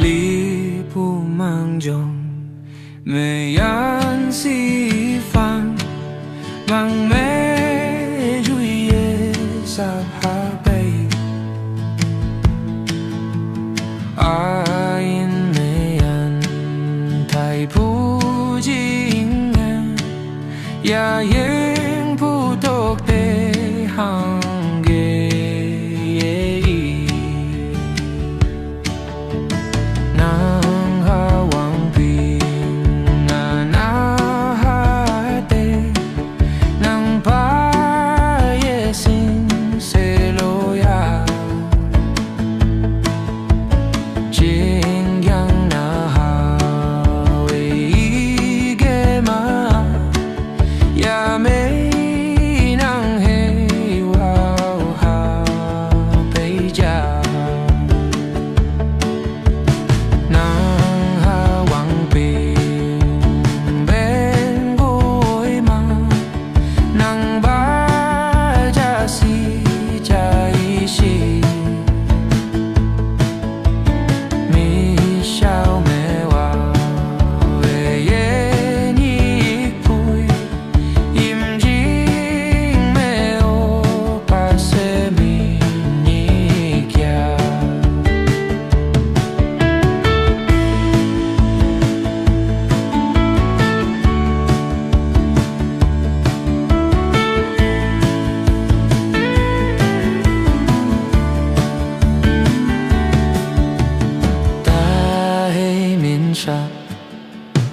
lý bu mang dòng mê yan si phang mang mê duy sa ha bay ain mê yan thay pu jing ya yen pu tok te hang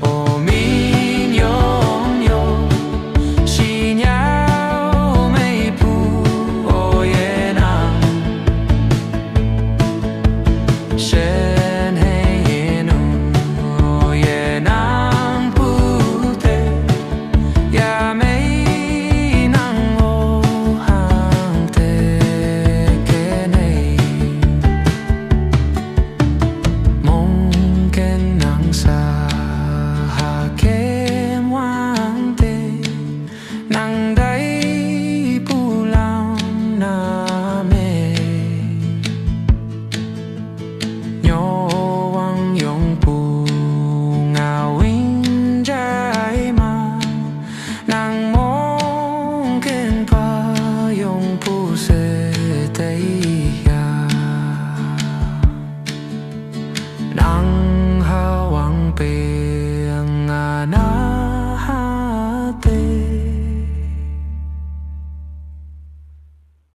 ô mi nhung nhung xì nhau mây pu ô ye nang sen hay ye nu ô ye nang pu te ya mây nang ô hang te ke nei mong ken nang sa nang dai pu lao na me nyo wang yong pu ngao wing jai ma nang mong ken pa yong pu se tei ya nang